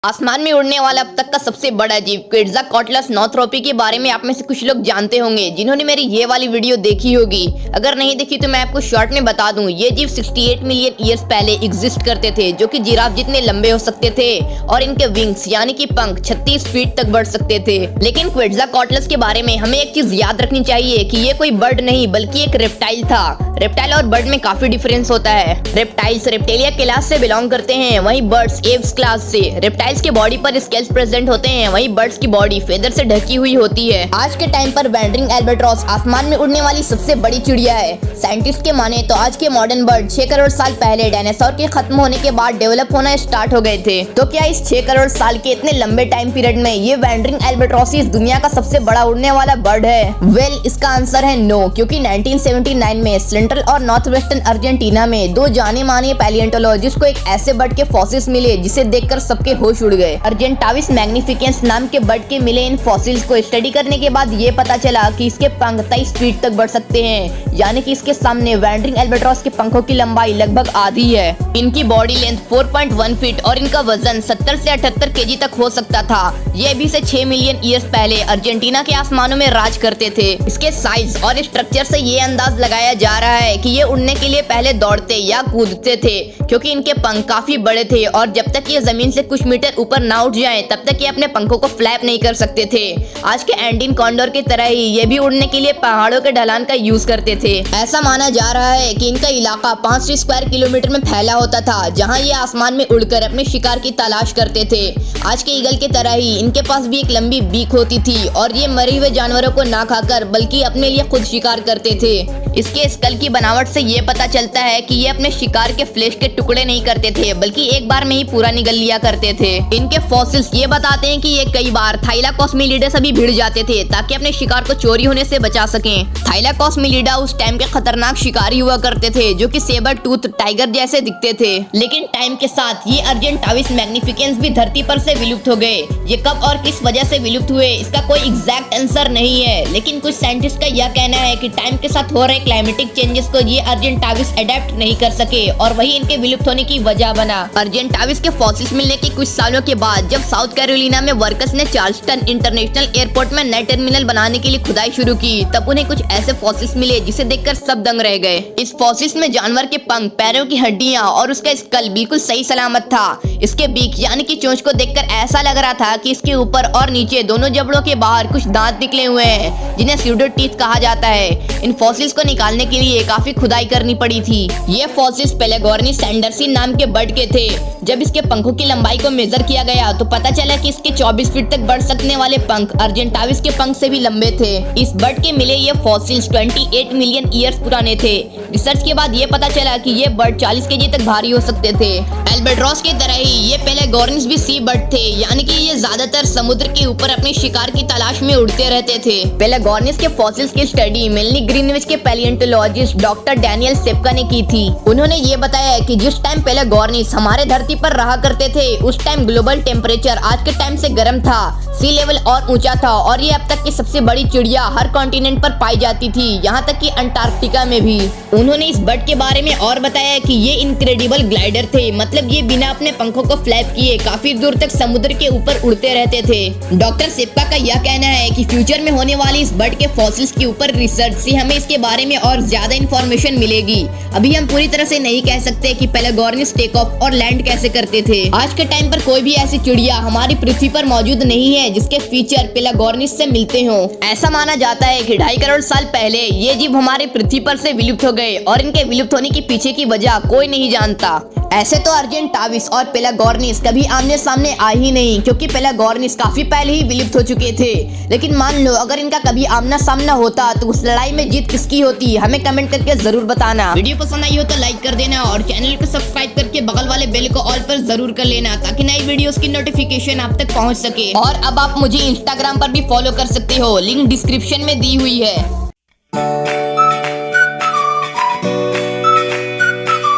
आसमान में उड़ने वाला अब तक का सबसे बड़ा जीव क्वेटज़ालकोट्ल के बारे में आप में से कुछ लोग जानते होंगे जिन्होंने मेरी ये वाली वीडियो देखी होगी। अगर नहीं देखी तो मैं आपको शॉर्ट में बता दूं, ये जीव 68 मिलियन ईयर्स पहले एग्जिस्ट करते थे, जो कि जिराफ जितने लंबे हो सकते थे और इनके विंग्स यानी कि पंख 36 फीट तक बढ़ सकते थे। लेकिन क्वेटज़ालकोट्ल के बारे में हमें एक चीज याद रखनी चाहिए कि ये कोई बर्ड नहीं बल्कि एक रेप्टाइल था। रेप्टाइल और बर्ड में काफी डिफरेंस होता है। रेप्टाइल्स रेप्टेलिया क्लास से बिलोंग करते हैं, वहीं बर्ड्स एव्स क्लास से। रेप्टाइल्स के बॉडी पर स्केल्स प्रेजेंट होते हैं, वहीं बर्ड्स की बॉडी फेदर से ढकी हुई होती है। आज के टाइम पर वैंडरिंग एल्बाट्रॉस आसमान में उड़ने वाली सबसे बड़ी चिड़िया है। साइंटिस्ट के माने तो आज के मॉडर्न बर्ड 6 करोड़ साल पहले डायनासोर के खत्म होने के बाद डेवलप होना स्टार्ट हो गए थे। तो क्या इस 6 करोड़ साल के इतने लंबे टाइम पीरियड में ये वैंडरिंग एल्बाट्रॉस दुनिया का सबसे बड़ा उड़ने वाला बर्ड है? वेल, इसका आंसर है नो, क्योंकि 1979 में सेंट्रल और नॉर्थ वेस्टर्न अर्जेंटीना में दो जाने माने पैलियोंटोलॉजिस्ट को एक ऐसे बर्ड के फॉसिल्स मिले जिसे देखकर सबके होश उड़ गए। अर्जेंटाविस मैग्निफिकेंस नाम के बर्ड के मिले इन फॉसिल्स को स्टडी करने के बाद ये पता चला कि इसके पंख 23 फीट तक बढ़ सकते हैं, यानी कि इसके सामने वैंडरिंग एल्बाट्रॉस के पंखों की लंबाई लगभग आधी है। इनकी बॉडी लेंथ 4.1 फीट और इनका वजन 70 से 78 केजी तक हो सकता था। ये अभी से 6 मिलियन ईयर्स पहले अर्जेंटीना के आसमानों में राज करते थे। इसके साइज और स्ट्रक्चर से ये अंदाज लगाया जा रहा है कि ये उड़ने के लिए पहले दौड़ते या कूदते थे, क्योंकि इनके पंख काफी बड़े थे और जब तक ये जमीन से कुछ मीटर ऊपर ना उठ जाएं, तब तक ये अपने पंखों को फ्लैप नहीं कर सकते थे। आज के एंडीन कॉन्डोर की तरह ही ये भी उड़ने के लिए पहाड़ों के ढलान का यूज करते थे। ऐसा माना जा रहा है कि इनका इलाका 5 स्क्वायर किलोमीटर में फैला होता था, जहां ये आसमान में उड़कर अपने शिकार की तलाश करते थे। आज के ईगल की तरह ही इनके पास भी एक लंबी बीक होती थी और ये मरे हुए जानवरों को ना खाकर बल्कि अपने लिए खुद शिकार करते थे। इसके स्कल की बनावट से ये पता चलता है कि ये अपने शिकार के फ्लेश के टुकड़े नहीं करते थे, बल्कि एक बार में ही पूरा निगल लिया करते थे। इनके फॉसिल्स ये बताते हैं कि ये कई बार थाइलाकोसमिलिडा से भी भिड़ जाते थे ताकि अपने शिकार को चोरी होने से बचा सकें। थाइलाकोसमिलिडा उस टाइम के खतरनाक शिकारी हुआ करते थे, जो कि सेबर टूथ टाइगर जैसे दिखते थे। लेकिन टाइम के साथ ये अर्जेंटाविस मैग्निफिकेंस भी धरती पर से विलुप्त हो गए। ये कब और किस वजह से विलुप्त हुए, इसका कोई एग्जैक्ट आंसर नहीं है, लेकिन कुछ साइंटिस्ट का यह कहना है कि टाइम के साथ हो रहे क्लाइमेटिक चेंजेस को ये अर्जेंटाविस अडेप्ट नहीं कर सके और वही इनके विलुप्त होने की वजह बना। अर्जेंटाविस के फॉसिल्स मिलने के कुछ सालों के बाद जब साउथ कैरोलिना में वर्कर्स ने चार्ल्सटन इंटरनेशनल एयरपोर्ट में नए टर्मिनल बनाने के लिए खुदाई शुरू की, तब उन्हें कुछ ऐसे फॉसिल्स मिले जिसे देखकर सब दंग रह गए। इस फॉसिल्स में जानवर के पंख, पैरों की हड्डियां और उसका स्कल बिल्कुल सही सलामत था। इसके बीक यानी कि चोंच को देखकर ऐसा लग रहा था कि इसके ऊपर और नीचे दोनों जबड़ों के बाहर कुछ दांत निकले हुए हैं, जिन्हें स्यूडो टीथ कहा जाता है। इन फॉसिल्स को निकालने के लिए काफी खुदाई करनी पड़ी थी। ये फॉसिल्स पेलेगोर्नी सैंडरसी नाम के बर्ड के थे। जब इसके पंखों की लंबाई को मेजर किया गया तो पता चला कि इसके 24 फीट तक बढ़ सकने वाले पंख अर्जेंटाविस के पंख से भी लंबे थे। इस बर्ड के मिले ये फॉसिल्स 28 मिलियन ईयर्स पुराने थे। रिसर्च के बाद ये पता चला कि ये बर्ड 40 केजी तक भारी हो सकते थे। एल्बाट्रॉस की तरह ही ये पेलेगोर्निस भी सी बर्ड थे, यानी कि ये ज्यादातर समुद्र के ऊपर अपने शिकार की तलाश में उड़ते रहते थे। पेलेगोर्निस के फॉसिल्स की स्टडी मेनली ग्रीनविच के पैलियोंटोलॉजिस्ट डॉक्टर डैनियल सेप्का ने की थी। उन्होंने ये बताया कि जिस टाइम पेलेगोर्निस हमारे धरती पर रहा करते थे, उस टाइम ग्लोबल टेम्परेचर आज के टाइम से गर्म था, सी लेवल और ऊंचा था और ये अब तक की सबसे बड़ी चिड़िया हर कॉन्टिनेंट पर पाई जाती थी, यहाँ तक कि अंटार्कटिका में भी। उन्होंने इस बर्ड के बारे में और बताया कि ये इनक्रेडिबल ग्लाइडर थे, मतलब ये बिना अपने पंखों को फ्लैप किए काफी दूर तक समुद्र के ऊपर उड़ते रहते थे। डॉक्टर सेप्का का यह कहना है कि फ्यूचर में होने वाली इस बर्ड के फॉसिल्स के ऊपर रिसर्च से हमें इसके बारे में और ज्यादा इंफॉर्मेशन मिलेगी। अभी हम पूरी तरह से नहीं कह सकते कि पेलेगोर्निस टेक ऑफ और लैंड कैसे करते थे। आज के टाइम पर कोई भी ऐसी चिड़िया हमारी पृथ्वी पर मौजूद नहीं है जिसके फीचर पेलेगोर्निस से मिलते हों। ऐसा माना जाता है कि 2.5 करोड़ साल पहले ये जीव हमारे पृथ्वी पर से विलुप्त हो गए और इनके विलुप्त होने के पीछे की वजह कोई नहीं जानता। ऐसे तो अर्जेंटाविस और पेलेगोर्निस कभी आमने सामने आए ही नहीं, क्योंकि पेलेगोर्निस काफी पहले ही विलुप्त हो चुके थे। लेकिन मान लो अगर इनका कभी आमना सामना होता तो उस लड़ाई में जीत किसकी होती, हमें कमेंट करके जरूर बताना। वीडियो पसंद आई हो तो लाइक कर देना और चैनल को सब्सक्राइब करके बगल वाले बेल को ऑल पर जरूर कर लेना, ताकि नई वीडियोस की नोटिफिकेशन आप तक पहुंच सके। और अब आप मुझे इंस्टाग्राम पर भी फॉलो कर सकते हो, लिंक डिस्क्रिप्शन में दी हुई है।